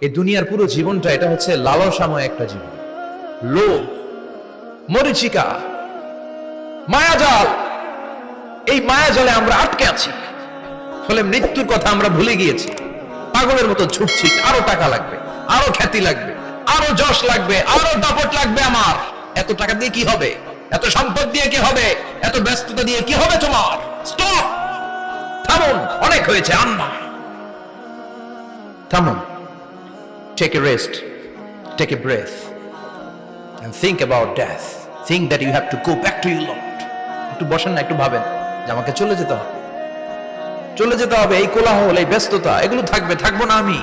এই দুনিয়ার পুরো জীবনটা এটা হচ্ছে লালসাময় একটা জীবন, লোভ, মরিচিকা, মায়াজাল। এই মায়াজালে আমরা আটকে আছি, ফলে মৃত্যুর কথা আমরা ভুলে গিয়েছি। পাগলের মতো ছুটছি, আরো টাকা লাগবে, আরো খ্যাতি লাগবে, আরো যশ লাগবে, আরো দাপট লাগবে। আমার এত টাকা দিয়ে কি হবে? এত সম্পদ দিয়ে কি হবে? এত ব্যস্ততা দিয়ে কি হবে তোমার? স্টপ, থামুন, অনেক হয়েছে। আম্মা, থামুন, take a rest, take a breath and think about death. Think that you have to go back to your Lord. একটু বসেন না, একটু ভাবেন যে আমাকে চলে যেতে হবে, চলে যেতে হবে। এই কোলাহল, এই ব্যস্ততা, এগুলো থাকবে, থাকবো না আমি।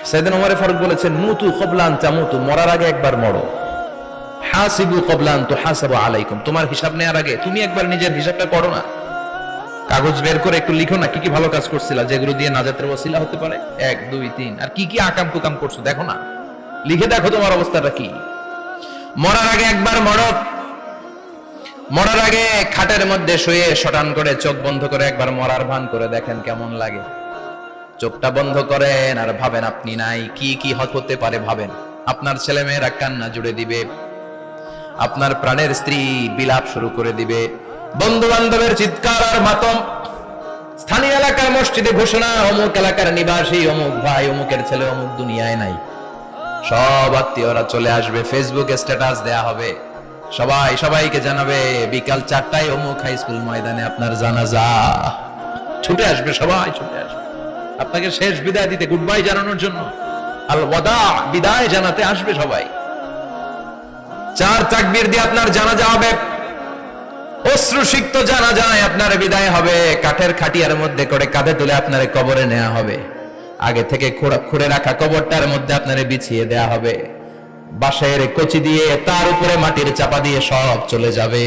সাইয়েদনা ওমর ফারুক বলেছেন, মুতু ক্বাবলা আন তামুতু, মরার আগে একবার মরো। হাসিবু ক্বাবলা আন তুহাসাবু আলাইকুম, তোমার হিসাব নেওয়ার আগে তুমি একবার নিজের হিসাবটা করো না। কাগজ বের করে একটু লিখো না, কি কি ভালো কাজ করছিলা, যেগুলো দিয়ে নাজাতের ওসিলা হতে পারে। 1 2 3, আর কি কি আকাম কুকাম করছো দেখো না, লিখে দেখো তোমার অবস্থাটা কি। মরার আগে একবার মরো। মরার আগে খাটের মধ্যে শুয়ে শটান করে চোখ বন্ধ করে একবার মরার ভান করে দেখেন কেমন লাগে। চোখটা বন্ধ করেন আর ভাবেন আপনি নাই, কি কি হতে পারে ভাবেন। আপনার ছেলে মেয়েরা কান্না জুড়ে দিবে, আপনার প্রাণের স্ত্রী বিলাপ শুরু করে দিবে, বন্ধু বান্ধবের চিৎকার আর মাতম, স্থানীয় এলাকার মসজিদে ঘোষণা, অমুক এলাকার নিবাসী অমুক ভাই, অমুকের ছেলে অমুক দুনিয়ায় নাই। সব আত্মীয়রা চলে আসবে, ফেসবুকে স্ট্যাটাস দেয়া হবে, সবাই সবাইকে জানাবে বিকাল 4টায় অমুক হাই স্কুল ময়দানে আপনার জানাজা। ছুটে আসবে, সবাই ছুটে আসবে আপনাকে শেষ বিদায় দিতে, গুড বাই জানানোর জন্য, আল ওয়াদা, বিদায় জানাতে আসবে সবাই। 4 তাকবীর দিয়ে আপনার জানাজা হবে, অশ্রুসিক্ত জানাজায় আপনার বিদায় হবে। কাঠের খাটিয়ার মধ্যে করে কাঁধে তুলে আপনার কবরে নেওয়া হবে। আগে থেকে খুঁড়ে রাখা কবরটার মধ্যে আপনার বিছিয়ে দেয়া হবে, বাঁশের কচি দিয়ে তার উপরে মাটির চাপা দিয়ে সব চলে যাবে।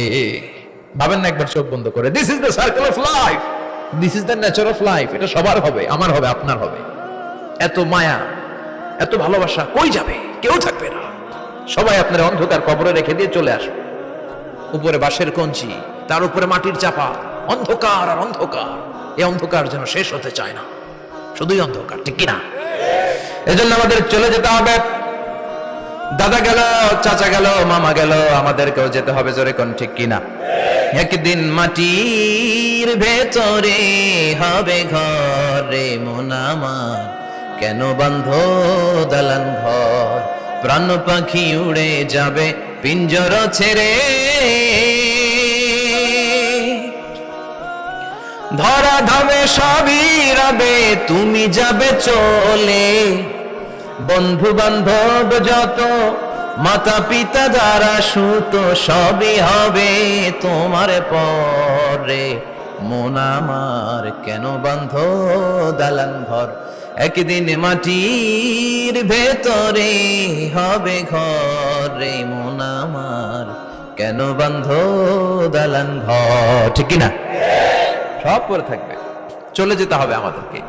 ভাবেন না একবার চোখ বন্ধ করে, this is the circle of life, this is the nature of life. এটা সবার হবে, আমার হবে, আপনার হবে। এত মায়া, এত ভালোবাসা কই যাবে? কেউ থাকবে না, সবাই আপনার অন্ধকার কবরে রেখে দিয়ে চলে আসবে। উপরে বাঁশের কঞ্চি, তার উপরে মাটির চাপা, অন্ধকার আর অন্ধকার। এই অন্ধকার যেন শেষ হতে চায় না, শুধুই অন্ধকার, ঠিক কিনা? এজন্য আমাদের চলে যেতে হবে। দাদা গেল, চাচা গেল, মামা গেল, আমাদেরকেও যেতে হবে, জোরে কোন ঠিক কিনা? একদিন মাটির ভেতরে হবে ঘর রে মন আমার, কেন বাঁধ দালান ঘর, প্রাণ পাখি উড়ে যাবে পিঞ্জর ছেড়ে, ধরা ধামে সবই রবে, তুমি যাবে চলে, বন্ধু বান্ধব যত, মাতা পিতা যারা সুত, সবই হবে তোমার পরে মন আমার, কেন বাঁধ দালান ঘর, একদিন মাটির ভেতরে হবে ঘর রে মন আমার, কেন বাঁধ দালান ঘর, ঠিক কিনা? সব পরে থাকবে, চলে যেতে হবে আমাদেরকে।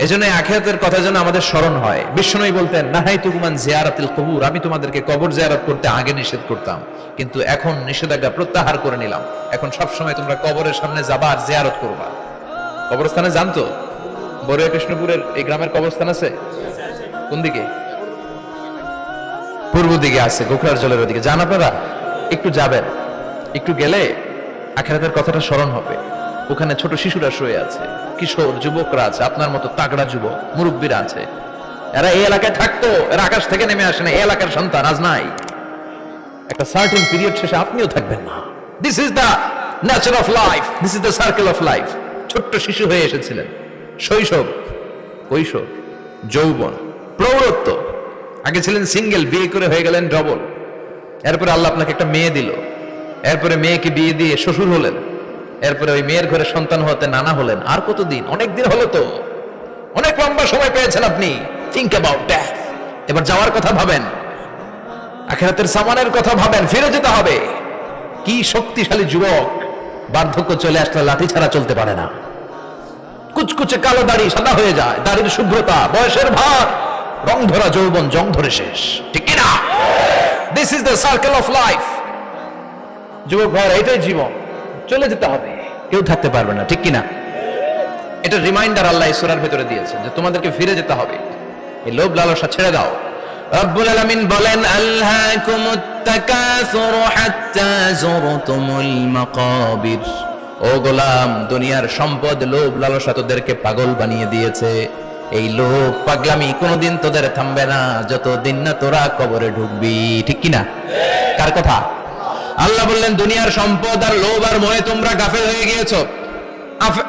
এজন্য আখিরাতের কথা যেন আমাদের স্মরণ হয়। বিশ্বনবী বলতেন, নাহাইতুকুমান জিয়ারাতিল কবুর, আমি তোমাদেরকে কবর জিয়ারত করতে আগে নিষেধ করতাম, কিন্তু এখন নিষেধাজ্ঞা প্রত্যাহার করে নিলাম। এখন সব সময় তোমরা কবরের সামনে যাবা আর জিয়ারত করবা। কবরস্থানে জানতো, বড়ুয়া কৃষ্ণপুরের এই গ্রামের কবরস্থান আছে কোন দিকে? পূর্ব দিকে আছে, গোখরার জলের ওদিকে। যান আপনারা, একটু যাবেন, একটু গেলে আখিরাতের কথাটা স্মরণ হবে। ওখানে ছোট শিশুরা শুয়ে আছে, কিশোর যুবকরা আছে, আপনার মতো তাগড়া যুবক মুরব্বীরা আছে। এরা এই এলাকায় থাকতো, এরা আকাশ থেকে নেমে আসে না, এই এলাকার সন্তান, আজ নাই। একটা সার্টেন পিরিয়ড শেষে আপনিও থাকবেন না। This is the nature of life, this is the circle of life. ছোট্ট শিশু হয়ে এসেছিলেন, শৈশব, কৈশোর, যৌবন, প্রৌঢ়ত্ব। আগে ছিলেন সিঙ্গেল, বিয়ে করে হয়ে গেলেন ডবল। এরপরে আল্লাহ আপনাকে একটা মেয়ে দিল, এরপরে মেয়েকে বিয়ে দিয়ে শ্বশুর হলেন, এরপরে ওই মেয়ের ঘরে সন্তান হতে নানা হলেন। আর কতদিন? অনেক দিন হলো তো, অনেক লম্বা সময় পেয়েছেন আপনি। Think about death. এবার যাওয়ার কথা ভাবেন, আখিরাতের সামানের কথা ভাবেন, ফিরে যেতে হবে। কি শক্তিশালী যুবক, বার্ধক্য চলে আসলে লাঠি ছাড়া চলতে পারে না। কুচকুচে কালো দাড়ি সাদা হয়ে যায়, দাড়ির শুভ্রতা, বয়সের ভার, রং ধরা যৌবন জং ধরে শেষ, ঠিক কিনা? This is the circle of life. যুবক ভাই, এটাই জীবন, চলে যেতে হবে, কেউ থাকতে পারবে না, ঠিক কিনা? এটা রিমাইন্ডার আল্লাহ এই সূরার ভিতরে দিয়েছেন যে তোমাদেরকে ফিরে যেতে হবে। এই লোভ লালসা ছেড়ে দাও। রব্বুল আলামিন বলেন আলহাকুমুত তাকাসুর হাত্তা যুরতুমুল মাকাবির। ও গোলাম, দুনিয়ার সম্পদ লোভ লালসা তোদেরকে পাগল বানিয়ে দিয়েছে। এই লোভ পাগলামি কোনোদিন তোদের থামবে না যতদিন না তোরা কবরে ঢুকবি। ঠিক কিনা? কার কথা? আল্লাহ বললেন দুনিয়ার সম্পদ আর লোভ আর মোহে তোমরা গাফেল হয়ে গিয়েছো।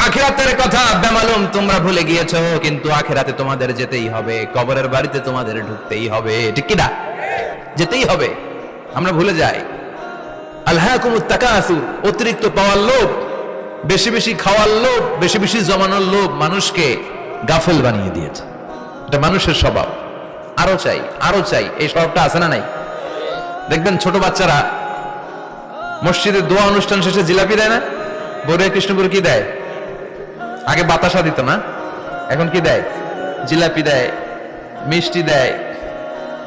আখিরাতের কথা বেমালুম তোমরা ভুলে গিয়েছো। কিন্তু আখিরাতে তোমাদের যেতেই হবে, কবরের বাড়িতে তোমাদের ঢুকতেই হবে। ঠিক কিনা? যেতেই হবে। আমরা ভুলে যাই। আলহাকুমুত তাকাসুর, অতিরিক্ত পাওয়ার লোভ, বেশি বেশি খাওয়ার লোভ, বেশি বেশি জমানোর লোভ মানুষকে গাফেল বানিয়ে দিয়েছে। এটা মানুষের স্বভাব। আরো চাই, আরো চাই, এই স্বভাবটা আছে না নাই? দেখবেন ছোট বাচ্চারা মসজিদে দোয়া অনুষ্ঠান শেষে জিলাপি দেয় না? বড়ে কৃষ্ণপুর কি দেয়? আগে বাতাসা দিত না, এখন কি দেয়? জিলাপি দেয়, মিষ্টি দেয়।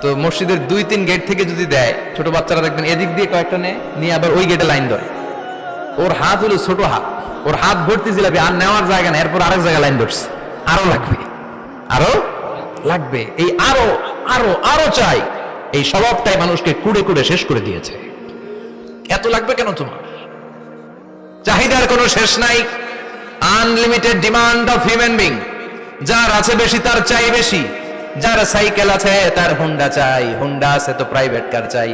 তো মসজিদের 2-3 গেট থেকে যদি দেয়, ছোট বাচ্চারা দেখবেন এদিক দিয়ে কয়েকটা নিয়ে আবার ওই গেটে লাইন ধরে। ওর হাত হলো ছোট হাত, ওর হাত ভর্তি জিলাপি, আর নেওয়ার জায়গা নেই, এরপর আরেক জায়গায় লাইন ধরছে। আরো লাগবে, আরো লাগবে, এই আরো আরো আরো চাই। এই স্বভাবটাই মানুষকে কুড়ে কুড়ে শেষ করে দিয়েছে। এত লাগবে কেন তোমার? চাহিদার কোনো শেষ নাই। Unlimited demand of human being. যার আছে বেশি তার চাই বেশি। যার সাইকেল আছে তার হুন্ডা চাই, হুন্ডা আছে তো প্রাইভেট কার চাই,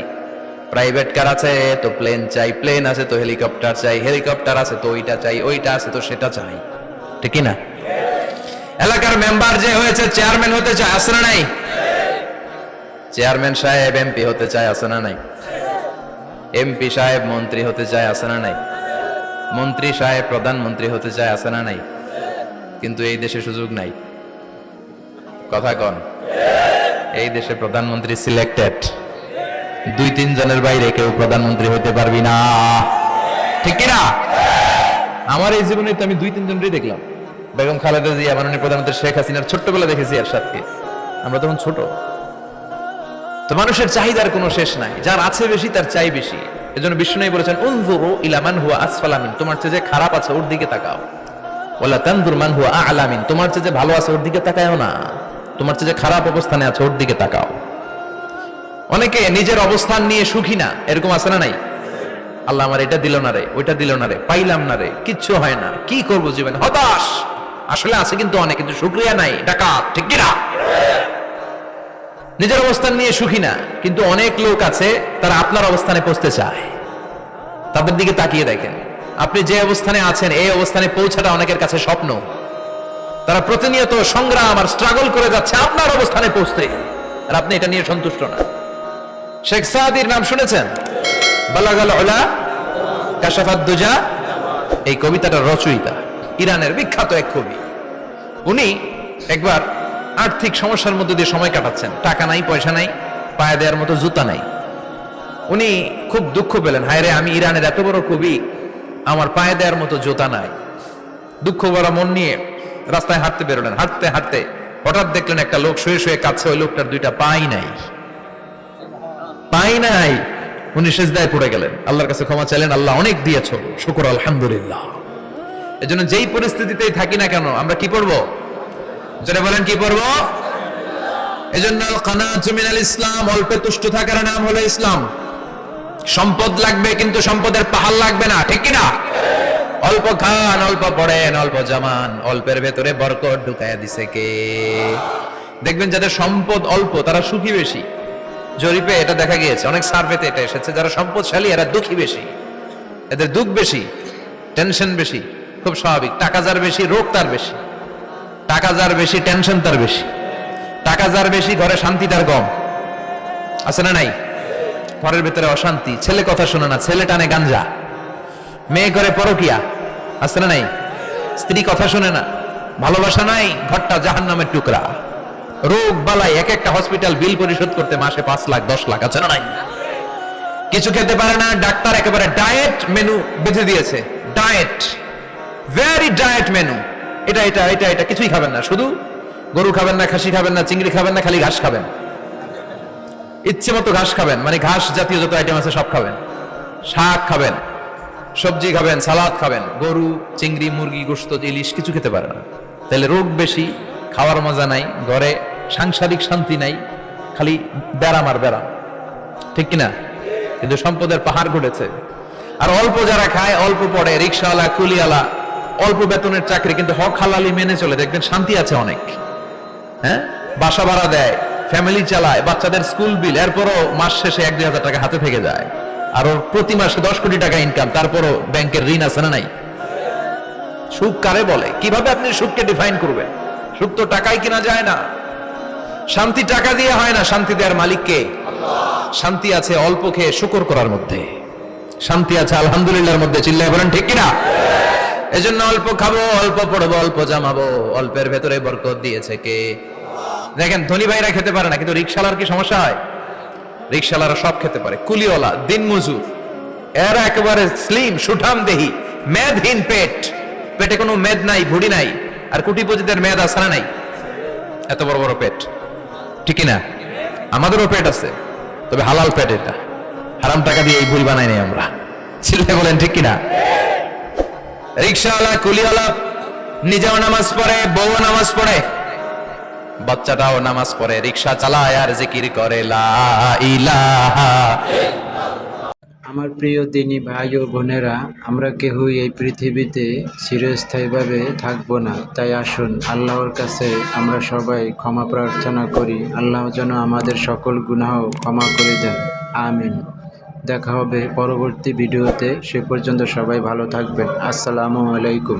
প্রাইভেট কার আছে তো প্লেন চাই, প্লেন আছে তো হেলিকপ্টার চাই, হেলিকপ্টার আছে তো ওইটা চাই, ওইটা আছে তো সেটা চাই। ঠিক না? এলাকার মেম্বার যে হয়েছে চেয়ারম্যান হতে চায়, আছে না নাই? চেয়ারম্যান সাহেব এমপি হতে চায়, আছে না নাই? এমপি সাহেব মন্ত্রী হতে চায়, আছে না নাই? মন্ত্রী সাহেব প্রধানমন্ত্রী হতে চায়, আছে না নাই? কিন্তু এই দেশে সুযোগ নাই। কথা কন। এই দেশে প্রধানমন্ত্রী সিলেক্টেড। 2-3 জনের বাইরে কেউ প্রধানমন্ত্রী হতে পারবি না। ঠিক কিনা? আমার এই জীবনে তো আমি 2-3 জনই দেখলাম। বেগম খালেদা জিয়া, মাননীয় প্রধানমন্ত্রী শেখ হাসিনার ছোট্টবেলা দেখেছি এর সাথে। আমরা তখন ছোট। তো মানুষের চাহিদার কোনো শেষ নাই। যার আছে বেশি তার চাই বেশি। এজন্য বিষ্ণু বলেছেন উনজুরু ইলা মান হুয়া আসফালা মিন, তোমার চেয়ে যে খারাপ আছে ওর দিকে তাকাও। ওয়ালা তানজুর মান হুয়া আ'লা মিন, তোমার চেয়ে যে ভালো আছে ওর দিকে তাকায়ও না। তোমার চেয়ে যে খারাপ অবস্থানে আছে ওর দিকে তাকাও। অনেকে নিজের অবস্থান নিয়ে সুখী না, এরকম আছে না নাই? আল্লাহ আমার এটা দিল না রে, ওইটা দিল না রে, পাইলাম না রে, কিচ্ছু হয় না, কি করব জীবনে, হতাশ। আসলে আছে কিন্তু অনেক, কিন্তু শুকরিয়া নাই, ডাকাত। ঠিক কিনা? নিজের অবস্থান নিয়ে সুখী না, কিন্তু অনেক লোক আছে তারা আপনার অবস্থানে পৌঁছতে চায়। তাদের দিকে তাকিয়ে দেখেন, আপনি যে অবস্থানে আছেন এই অবস্থানে পৌঁছাটা অনেকের কাছে স্বপ্ন। তারা প্রতিনিয়ত সংগ্রাম আর স্ট্রাগল করে যাচ্ছে আপনার অবস্থানে পৌঁছতে, আর আপনি এটা নিয়ে সন্তুষ্ট না। শেখ সাদির নাম শুনেছেন? বালাগাল উলা কাশাফাত দুজা, এই কবিতাটার রচয়িতা ইরানের বিখ্যাত এক কবি। উনি একবার আর্থিক সমস্যার মধ্যে দিয়ে সময় কাটাচ্ছেন, টাকা নাই, পয়সা নাই, পায়ে দেওয়ার মতো জুতা নাই। উনি খুব দুঃখ পেলেন, হায় রে, আমি ইরানের এত বড় কবি, আমার পায়ে দেওয়ার মতো জুতা নাই। দুঃখ ভরা মন নিয়ে রাস্তায় হাঁটতে বেরোলেন। হাঁটতে হাঁটতে হঠাৎ দেখলেন একটা লোক শুয়ে শুয়ে কাঁদছে। ওই লোকটার 2টা পাই নাই, পাই নাই। উনি সিজদায় পড়ে গেলেন, আল্লাহর কাছে ক্ষমা চাইলেন, আল্লাহ অনেক দিয়েছো, শুকর আলহামদুলিল্লাহ। এজন্য যেই পরিস্থিতিতেই থাকি না কেন আমরা কি পড়বো? যারা বলেন কি পড়বো? এজন্য কানাতু মিনাল ইসলাম, অল্পে তুষ্ট থাকার নাম হলো ইসলাম। সম্পদ লাগবে কিন্তু সম্পদের পাহাড় লাগবে না। ঠিক কিনা? অল্প খান, অল্প পড়েন, অল্প জামান, অল্পের ভেতরে বরকত ঢুকায়া দিছে কে? দেখবেন যাদের সম্পদ অল্প তারা সুখী বেশি। জরিপে এটা দেখা গিয়েছে, অনেক সার্ভেতে এটা এসেছে, যারা সম্পদশালী এরা দুঃখী বেশি, এদের দুঃখ বেশি, টেনশন বেশি। খুব স্বাভাবিক। টাকা যার বেশি রোগ তার বেশি, টাকা যার বেশি টেনশন তার বেশি, টাকা যার বেশি ঘরে শান্তি তার কম। আছে না নাই? ঘরের ভেতরে অশান্তি, ছেলে কথা শোনে না, ছেলে টানে গাঞ্জা, মেয়ে করে পরকিয়া। আছে না নাই? স্ত্রী কথা শোনে না, ভালোবাসা নাই, ঘরটা জাহান্নামের টুকরা। রোগ বালাই, এক একটা হসপিটাল বিল পরিশোধ করতে মাসে 5 লাখ 10 লাখ। আছে না নাই? কিছু খেতে পারে না, ডাক্তার একেবারে ডায়েট মেনু বেঁধে দিয়েছে। Diet, very diet menu. এটা এটা এটা এটা কিছুই খাবেন না, শুধু গরু খাবেন না, খাসি খাবেন না, চিংড়ি খাবেন না, খালি ঘাস খাবেন। ইচ্ছে মতো ঘাস খাবেন, মানে ঘাস জাতীয় যত আইটেম আছে সব খাবেন। শাক খাবেন, সবজি খাবেন, সালাদ খাবেন। গরু, চিংড়ি, মুরগি, গোশত, ইলিশ কিছু খেতে পারে না। তাহলে রোগ বেশি, খাওয়ার মজা নাই, ঘরে সাংসারিক শান্তি নাই, খালি ব্যারাম আর ব্যারাম, ঠিক কিনা? কিন্তু সম্পদের পাহাড় ঘটেছে। আর অল্প যারা খায়, অল্প পড়ে, রিক্সাওয়ালা, কুলিওয়ালা, অল্প বেতনের চাকরি, কিন্তু হক হালালি মেনে চলে, দেখবেন শান্তি আছে অনেক। হ্যাঁ, বাসা ভাড়া দেয়, ফ্যামিলি চালায়, বাচ্চাদের স্কুল বিল, এরপরও মাস শেষে 1-2 হাজার টাকা হাতে থেকে যায়। আর ওর প্রতি মাসে 10 কোটি টাকা ইনকাম, তারপরও ব্যাংকের ঋণ আছে না নাই? সুখ কারে বলে? কিভাবে আপনি সুখকে ডিফাইন করবেন? সুখ তো টাকায় কিনা যায় না। শান্তি টাকা দিয়ে হয় না, শান্তি দেওয়ার মালিক কে? শান্তি আছে অল্প খেয়ে শুকর করার মধ্যে, শান্তি আছে আলহামদুলিল্লাহর মধ্যে। চিল্লায় বলেন ঠিক কিনা? এজন্য অল্প খাবো, অল্প পড়বো, অল্প জামাবো, অল্পের ভেতরে বরকত দিয়েছে কে? দেখেন, ধনী ভাইরা খেতে পারে না, কিন্তু রিক্সাওয়ালার কি সমস্যা হয়? রিক্সাওয়ালারা সব খেতে পারে। কুলিওয়ালা, দিন মজুর, এরা একেবারে স্লিম সুঠাম দেহি, মেদহীন পেট, পেটে কোনো মেদ নাই, ভুড়ি নাই। আর কোটিপতিদের মেদ আছে না নাই? এত বড় বড় পেট, ঠিক না? আমাদেরও পেট আছে, তবে হালাল পেট। এটা হারাম টাকা দিয়ে এই ভুড়ি বানাই নাই আমরা। চিল্লায় বলেন ঠিক কিনা? রিক্সাওয়ালা, কুলিওয়ালা নিজেও নামাজ পড়ে, বউও নামাজ পড়ে, বাচ্চাটাও নামাজ পড়ে, রিক্সা চালায় আর জিকির করে লা ইলাহা। আমার প্রিয় দিনী ভাই ও বোনেরা, আমরা কেউই এই পৃথিবীতে চিরস্থায়ীভাবে থাকবো না। তাই আসুন আল্লাহর কাছে আমরা সবাই ক্ষমা প্রার্থনা করি। আল্লাহ যেন আমাদের সকল গুনাহ ক্ষমা করে দেন, আমিন। দেখা হবে পরবর্তী ভিডিওতে। সে পর্যন্ত সবাই ভালো থাকবেন। আসসালামু আলাইকুম।